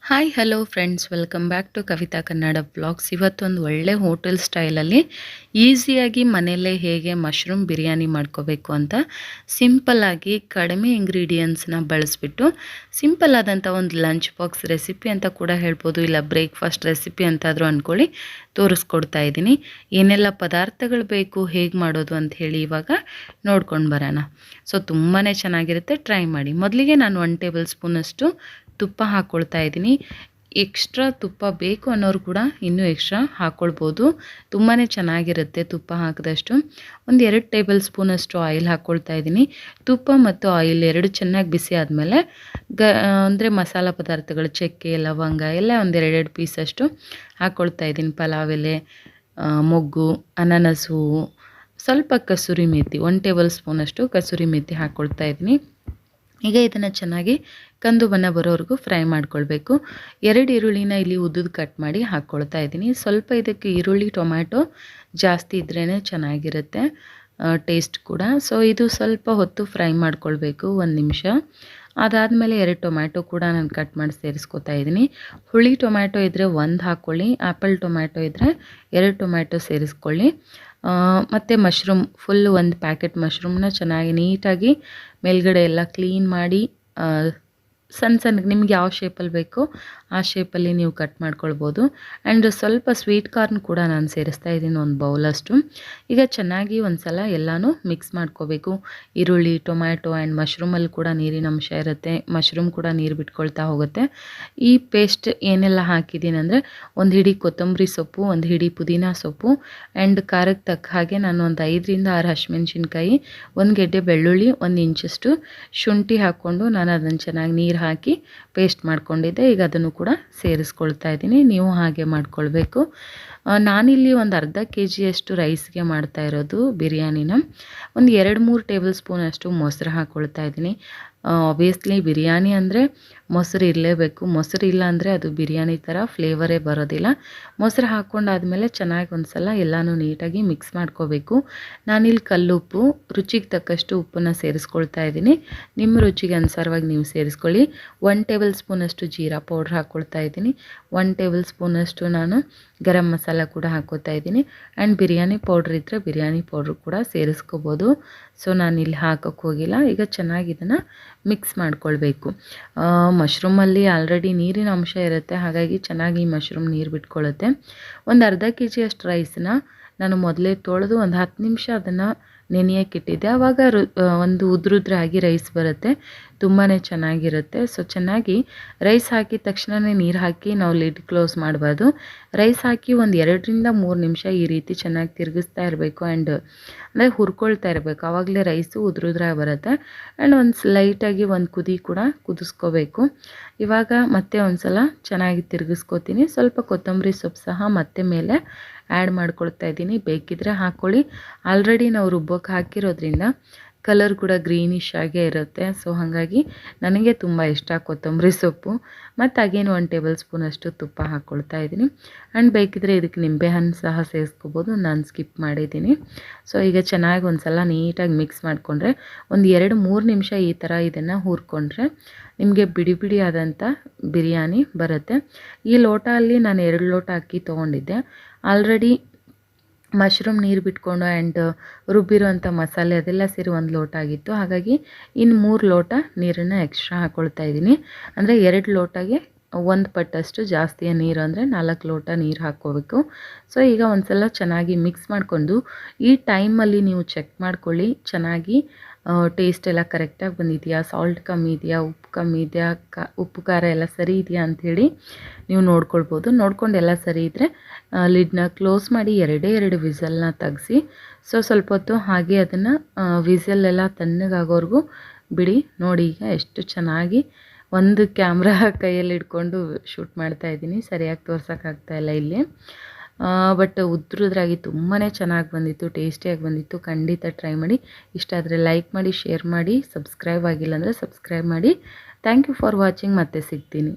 Hi hello friends, welcome back to Kavita Kannada blogs. ಇವತ್ತೊಂದು ಒಳ್ಳೆ hotel ಸ್ಟೈಲಲ್ಲಿ ಈಸಿಯಾಗಿ ಮನೆಯಲ್ಲೇ ಹೇಗೆ ಮಶ್ರೂಮ್ ಬಿರಿಯಾನಿ ಮಾಡ್ಕೋಬೇಕು ಅಂತ ಸಿಂಪಲ್ಲಾಗಿ ಕಡಿಮೆ ಇಂಗ್ರೀಡಿಯೆಂಟ್ಸ್ನ ಬಳಸಿಬಿಟ್ಟು ಸಿಂಪಲ್ ಆದಂಥ ಒಂದು ಲಂಚ್ ಬಾಕ್ಸ್ ರೆಸಿಪಿ ಅಂತ ಕೂಡ ಹೇಳ್ಬೋದು, ಇಲ್ಲ ಬ್ರೇಕ್ಫಾಸ್ಟ್ ರೆಸಿಪಿ ಅಂತಾದರೂ ಅಂದ್ಕೊಳ್ಳಿ, ತೋರಿಸ್ಕೊಡ್ತಾ ಇದ್ದೀನಿ. ಏನೆಲ್ಲ ಪದಾರ್ಥಗಳು ಬೇಕು, ಹೇಗೆ ಮಾಡೋದು ಅಂತ ಹೇಳಿ ಇವಾಗ ನೋಡ್ಕೊಂಡು ಬರೋಣ. ಸೊ ತುಂಬಾ ಚೆನ್ನಾಗಿರುತ್ತೆ, ಟ್ರೈ ಮಾಡಿ. ಮೊದಲಿಗೆ ನಾನು 1 ಟೇಬಲ್ ಸ್ಪೂನಷ್ಟು ತುಪ್ಪ ಹಾಕ್ಕೊಳ್ತಾ ಇದ್ದೀನಿ. ಎಕ್ಸ್ಟ್ರಾ ತುಪ್ಪ ಬೇಕು ಅನ್ನೋರು ಕೂಡ ಇನ್ನೂ ಎಕ್ಸ್ಟ್ರಾ ಹಾಕ್ಕೊಳ್ಬೋದು, ತುಂಬಾ ಚೆನ್ನಾಗಿರುತ್ತೆ ತುಪ್ಪ ಹಾಕಿದಷ್ಟು. ಒಂದು 2 ಟೇಬಲ್ ಸ್ಪೂನಷ್ಟು ಆಯಿಲ್ ಹಾಕ್ಕೊಳ್ತಾ ಇದ್ದೀನಿ. ತುಪ್ಪ ಮತ್ತು ಆಯಿಲ್ ಎರಡು ಚೆನ್ನಾಗಿ ಬಿಸಿ ಆದಮೇಲೆ ಅಂದರೆ ಮಸಾಲ ಪದಾರ್ಥಗಳು, ಚಕ್ಕೆ, ಲವಂಗ ಎಲ್ಲ ಒಂದು 2 ಪೀಸಷ್ಟು ಹಾಕ್ಕೊಳ್ತಾ ಇದ್ದೀನಿ. ಪಲಾವ್ ಎಲೆ, ಮೊಗ್ಗು, ಅನಾನಸ್ ಹೂವು, ಸ್ವಲ್ಪ ಕಸೂರಿ ಮೇಥಿ, 1 ಟೇಬಲ್ ಸ್ಪೂನಷ್ಟು ಕಸೂರಿ ಮೇಥಿ ಹಾಕ್ಕೊಳ್ತಾ ಇದ್ದೀನಿ. ಈಗ ಇದನ್ನು ಚೆನ್ನಾಗಿ ಕಂದು ಬಣ್ಣ ಬರೋವರೆಗೂ ಫ್ರೈ ಮಾಡ್ಕೊಳ್ಬೇಕು. 2 ಈರುಳ್ಳಿನ ಇಲ್ಲಿ ಉದ್ದುದು ಕಟ್ ಮಾಡಿ ಹಾಕ್ಕೊಳ್ತಾ ಇದ್ದೀನಿ. ಸ್ವಲ್ಪ ಇದಕ್ಕೆ ಈರುಳ್ಳಿ ಟೊಮ್ಯಾಟೊ ಜಾಸ್ತಿ ಇದ್ರೇ ಚೆನ್ನಾಗಿರುತ್ತೆ ಟೇಸ್ಟ್ ಕೂಡ. ಸೊ ಇದು ಸ್ವಲ್ಪ ಹೊತ್ತು ಫ್ರೈ ಮಾಡ್ಕೊಳ್ಬೇಕು, 1 ನಿಮಿಷ. ಅದಾದಮೇಲೆ 2 ಟೊಮ್ಯಾಟೊ ಕೂಡ ನಾನು ಕಟ್ ಮಾಡಿ ಸೇರಿಸ್ಕೊತಾ ಇದ್ದೀನಿ. ಹುಳಿ ಟೊಮ್ಯಾಟೊ ಇದ್ದರೆ 1 ಹಾಕ್ಕೊಳ್ಳಿ, ಆ್ಯಪಲ್ ಟೊಮ್ಯಾಟೊ ಇದ್ದರೆ 2 ಟೊಮ್ಯಾಟೊ ಸೇರಿಸ್ಕೊಳ್ಳಿ. ಮತ್ತು ಮಶ್ರೂಮ್ ಫುಲ್ 1 ಪ್ಯಾಕೆಟ್ ಮಶ್ರೂಮ್ನ ಚೆನ್ನಾಗಿ ನೀಟಾಗಿ ಮೇಲ್ಗಡೆ ಎಲ್ಲ ಕ್ಲೀನ್ ಮಾಡಿ ಸಣ್ಣ ಸಣ್ಣಗೆ ನಿಮ್ಗೆ ಯಾವ ಶೇಪಲ್ಲಿ ಬೇಕೋ ಆ ಶೇಪಲ್ಲಿ ನೀವು ಕಟ್ ಮಾಡ್ಕೊಳ್ಬೋದು. ಆ್ಯಂಡ್ ಸ್ವಲ್ಪ ಸ್ವೀಟ್ ಕಾರ್ನ್ ಕೂಡ ನಾನು ಸೇರಿಸ್ತಾ ಇದ್ದೀನಿ, 1 ಬೌಲಷ್ಟು. ಈಗ ಚೆನ್ನಾಗಿ ಒಂದು ಸಲ ಎಲ್ಲನೂ ಮಿಕ್ಸ್ ಮಾಡ್ಕೋಬೇಕು. ಈರುಳ್ಳಿ, ಟೊಮ್ಯಾಟೊ ಆ್ಯಂಡ್ ಮಶ್ರೂಮಲ್ಲಿ ಕೂಡ ನೀರಿನ ಅಂಶ ಇರುತ್ತೆ, ಮಶ್ರೂಮ್ ಕೂಡ ನೀರು ಬಿಟ್ಕೊಳ್ತಾ ಹೋಗುತ್ತೆ. ಈ ಪೇಸ್ಟ್ ಏನೆಲ್ಲ ಹಾಕಿದ್ದೀನಿ ಅಂದರೆ 1 ಹಿಡಿ ಕೊತ್ತಂಬರಿ ಸೊಪ್ಪು, 1 ಹಿಡಿ ಪುದೀನ ಸೊಪ್ಪು, ಆ್ಯಂಡ್ ಖಾರಕ್ಕೆ ತಕ್ಕ ಹಾಗೆ ನಾನು ಒಂದು 5ರಿಂದ 6 ಹಸಿಮೆಣ್ಸಿನ್ಕಾಯಿ, 1 ಗೆಡ್ಡೆ ಬೆಳ್ಳುಳ್ಳಿ, 1 ಇಂಚಷ್ಟು ಶುಂಠಿ ಹಾಕ್ಕೊಂಡು ನಾನು ಅದನ್ನು ಚೆನ್ನಾಗಿ ನೀರು ಹಾಕಿ ಪೇಸ್ಟ್ ಮಾಡ್ಕೊಂಡಿದ್ದೆ. ಈಗ ಅದನ್ನು ಕೂಡ ಸೇರಿಸ್ಕೊಳ್ತಾ ಇದ್ದೀನಿ, ನೀವು ಹಾಗೆ ಮಾಡ್ಕೊಳ್ಬೇಕು. ನಾನಿಲ್ಲಿ ಒಂದು ಅರ್ಧ ಕೆಜಿಯಷ್ಟು ರೈಸ್ಗೆ ಮಾಡ್ತಾ ಇರೋದು ಬಿರಿಯಾನಿನ. ಒಂದು 2-3 ಟೇಬಲ್ ಸ್ಪೂನಷ್ಟು ಮೊಸರು ಹಾಕ್ಕೊಳ್ತಾ ಇದ್ದೀನಿ. ಆಬ್ವಿಯಸ್ಲಿ ಬಿರಿಯಾನಿ ಅಂದರೆ ಮೊಸರು ಇರಲೇಬೇಕು, ಮೊಸರು ಇಲ್ಲ ಅಂದರೆ ಅದು ಬಿರಿಯಾನಿ ಥರ ಫ್ಲೇವರೇ ಬರೋದಿಲ್ಲ. ಮೊಸರು ಹಾಕ್ಕೊಂಡಾದ್ಮೇಲೆ ಚೆನ್ನಾಗಿ ಒಂದು ಸಲ ಎಲ್ಲನೂ ನೀಟಾಗಿ ಮಿಕ್ಸ್ ಮಾಡ್ಕೋಬೇಕು. ನಾನಿಲ್ಲಿ ಕಲ್ಲುಪ್ಪು, ರುಚಿಗೆ ತಕ್ಕಷ್ಟು ಉಪ್ಪನ್ನು ಸೇರಿಸ್ಕೊಳ್ತಾ ಇದ್ದೀನಿ. ನಿಮ್ಮ ರುಚಿಗೆ ಅನುಸಾರವಾಗಿ ನೀವು ಸೇರಿಸ್ಕೊಳ್ಳಿ. 1 ಟೇಬಲ್ ಸ್ಪೂನಷ್ಟು ಜೀರಾ ಪೌಡ್ರ್ ಹಾಕ್ಕೊಳ್ತಾ ಇದ್ದೀನಿ. 1 ಟೇಬಲ್ ಸ್ಪೂನಷ್ಟು ನಾನು ಗರಂ ಮಸಾಲ ಕೂಡ ಹಾಕ್ಕೋತಾ ಇದ್ದೀನಿ. ಆ್ಯಂಡ್ ಬಿರಿಯಾನಿ ಪೌಡ್ರ್ ಇದ್ದರೆ ಬಿರಿಯಾನಿ ಪೌಡ್ರು ಕೂಡ ಸೇರಿಸ್ಕೋಬೋದು. ಸೊ ನಾನಿಲ್ಲಿ ಹಾಕೋಕ್ಕೆ ಹೋಗಿಲ್ಲ. ಈಗ ಚೆನ್ನಾಗಿ ಇದನ್ನು ಮಿಕ್ಸ್ ಮಾಡ್ಕೊಳ್ಬೇಕು. ಮಶ್ರೂಮಲ್ಲಿ ಆಲ್ರೆಡಿ ನೀರಿನ ಅಂಶ ಇರುತ್ತೆ, ಹಾಗಾಗಿ ಚೆನ್ನಾಗಿ ಮಶ್ರೂಮ್ ನೀರು ಬಿಟ್ಕೊಳ್ಳುತ್ತೆ. ಒಂದು ಅರ್ಧ ಕೆಜಿಯಷ್ಟು ರೈಸನ್ನ ನಾನು ಮೊದಲೇ ತೊಳೆದು ಒಂದು 10 ನಿಮಿಷ ಅದನ್ನು ನೆನೆಯೋಕ್ಕಿಟ್ಟಿದ್ದೆ. ಆವಾಗ ಒಂದು ಉದ್ರುದ್ರಾಗಿ ರೈಸ್ ಬರುತ್ತೆ, ತುಂಬಾ ಚೆನ್ನಾಗಿರುತ್ತೆ. ಸೊ ಚೆನ್ನಾಗಿ ರೈಸ್ ಹಾಕಿದ ತಕ್ಷಣವೇ ನೀರು ಹಾಕಿ ನಾವು ಲಿಡ್ ಕ್ಲೋಸ್ ಮಾಡಬಾರ್ದು. ರೈಸ್ ಹಾಕಿ ಒಂದು 2ರಿಂದ 3 ನಿಮಿಷ ಈ ರೀತಿ ಚೆನ್ನಾಗಿ ತಿರುಗಿಸ್ತಾ ಇರಬೇಕು. ಆ್ಯಂಡ್ ಅಂದರೆ ಹುರ್ಕೊಳ್ತಾ ಇರಬೇಕು, ಆವಾಗಲೇ ರೈಸು ಉದ್ರುದ್ರಾಗಿ ಬರುತ್ತೆ. ಆ್ಯಂಡ್ ಒಂದು ಲೈಟಾಗಿ ಒಂದು ಕುದಿ ಕೂಡ ಕುದಿಸ್ಕೋಬೇಕು. ಇವಾಗ ಮತ್ತೆ ಒಂದು ಸಲ ಚೆನ್ನಾಗಿ ತಿರುಗಿಸ್ಕೋತೀನಿ. ಸ್ವಲ್ಪ ಕೊತ್ತಂಬರಿ ಸೊಪ್ಪು ಸಹ ಮತ್ತೆ ಮೇಲೆ ಆ್ಯಡ್ ಮಾಡ್ಕೊಳ್ತಾ ಇದ್ದೀನಿ, ಬೇಕಿದ್ದರೆ ಹಾಕ್ಕೊಳ್ಳಿ. ಆಲ್ರೆಡಿ ನಾವು ರುಬ್ಬೋಕ್ಕೆ ಹಾಕಿರೋದ್ರಿಂದ ಕಲರ್ ಕೂಡ ಗ್ರೀನಿಶ್ ಆಗೇ ಇರುತ್ತೆ. ಸೊ ಹಾಗಾಗಿ ನನಗೆ ತುಂಬ ಇಷ್ಟ ಕೊತ್ತಂಬರಿ ಸೊಪ್ಪು. ಮತ್ತು ಅಗೇನು 1 ಟೇಬಲ್ ಸ್ಪೂನಷ್ಟು ತುಪ್ಪ ಹಾಕ್ಕೊಳ್ತಾ ಇದ್ದೀನಿ. ಆ್ಯಂಡ್ ಬೇಕಿದ್ದರೆ ಇದಕ್ಕೆ ನಿಂಬೆಹಣ್ಣು ಸಹ ಸೇರಿಸ್ಕೋಬೋದು, ನಾನು ಸ್ಕಿಪ್ ಮಾಡಿದ್ದೀನಿ. ಸೊ ಈಗ ಚೆನ್ನಾಗಿ ಒಂದು ಸಲ ನೀಟಾಗಿ ಮಿಕ್ಸ್ ಮಾಡಿಕೊಂಡ್ರೆ ಒಂದು 2-3 ನಿಮಿಷ ಈ ಥರ ಇದನ್ನು ಹುರ್ಕೊಂಡ್ರೆ ನಿಮಗೆ ಬಿಡಿ ಬಿಡಿ ಆದಂಥ ಬಿರಿಯಾನಿ ಬರುತ್ತೆ. ಈ ಲೋಟ ಅಲ್ಲಿ ನಾನು 2 ಲೋಟ ಅಕ್ಕಿ ತೊಗೊಂಡಿದ್ದೆ. ಆಲ್ರೆಡಿ ಮಶ್ರೂಮ್ ನೀರು ಬಿಟ್ಕೊಂಡು ಆ್ಯಂಡ್ ರುಬ್ಬಿರೋಂಥ ಮಸಾಲೆ ಅದೆಲ್ಲ ಸೇರಿ 1 ಲೋಟ ಆಗಿತ್ತು, ಹಾಗಾಗಿ ಇನ್ನು 3 ಲೋಟ ನೀರನ್ನು ಎಕ್ಸ್ಟ್ರಾ ಹಾಕ್ಕೊಳ್ತಾ ಇದ್ದೀನಿ. ಅಂದರೆ 2 ಲೋಟಗೆ 1 ಪಟ್ಟಷ್ಟು ಜಾಸ್ತಿಯ ನೀರು, ಅಂದರೆ 4 ಲೋಟ ನೀರು ಹಾಕ್ಕೋಬೇಕು. ಸೊ ಈಗ ಒಂದು ಸಲ ಚೆನ್ನಾಗಿ ಮಿಕ್ಸ್ ಮಾಡಿಕೊಂಡು ಈ ಟೈಮಲ್ಲಿ ನೀವು ಚೆಕ್ ಮಾಡ್ಕೊಳ್ಳಿ, ಚೆನ್ನಾಗಿ ಟೇಸ್ಟ್ ಎಲ್ಲ ಕರೆಕ್ಟಾಗಿ ಬಂದಿದೆಯಾ, ಸಾಲ್ಟ್ ಕಮ್ಮಿ ಇದೆಯಾ, ಉಪ್ಪು ಕಮ್ಮಿ ಇದೆಯಾ, ಉಪ್ಪು ಖಾರ ಎಲ್ಲ ಸರಿ ಇದೆಯಾ ಅಂಥೇಳಿ ನೀವು ನೋಡ್ಕೊಳ್ಬೋದು. ನೋಡ್ಕೊಂಡು ಎಲ್ಲ ಸರಿ ಇದ್ದರೆ ಲಿಡ್ನ ಕ್ಲೋಸ್ ಮಾಡಿ 2 ವಿಸಲ್ನ ತೆಗೆಸಿ ಸೊ ಸ್ವಲ್ಪ ಹೊತ್ತು ಹಾಗೆ ಅದನ್ನು ವಿಸಲ್ಲೆಲ್ಲ ತಣ್ಣಗಾಗೋವರೆಗೂ ಬಿಡಿ. ನೋಡಿ ಈಗ ಎಷ್ಟು ಚೆನ್ನಾಗಿ ಒಂದು ಕ್ಯಾಮ್ರಾ ಕೈಯಲ್ಲಿ ಹಿಡ್ಕೊಂಡು ಶೂಟ್ ಮಾಡ್ತಾ ಇದ್ದೀನಿ, ಸರಿಯಾಗಿ ತೋರ್ಸೋಕ್ಕಾಗ್ತಾಯಿಲ್ಲ ಇಲ್ಲಿ. ಬಟ್ ಉದ್ರುದ್ರಾಗಿ ತುಂಬಾ ಚೆನ್ನಾಗಿ ಬಂದಿತ್ತು, ಟೇಸ್ಟಿಯಾಗಿ ಬಂದಿತ್ತು. ಖಂಡಿತ ಟ್ರೈ ಮಾಡಿ. ಇಷ್ಟ ಆದರೆ ಲೈಕ್ ಮಾಡಿ, ಶೇರ್ ಮಾಡಿ, ಸಬ್ಸ್ಕ್ರೈಬ್ ಆಗಿಲ್ಲ ಅಂದರೆ ಸಬ್ಸ್ಕ್ರೈಬ್ ಮಾಡಿ. Thank you for watching. ಮತ್ತೆ ಸಿಗ್ತೀನಿ.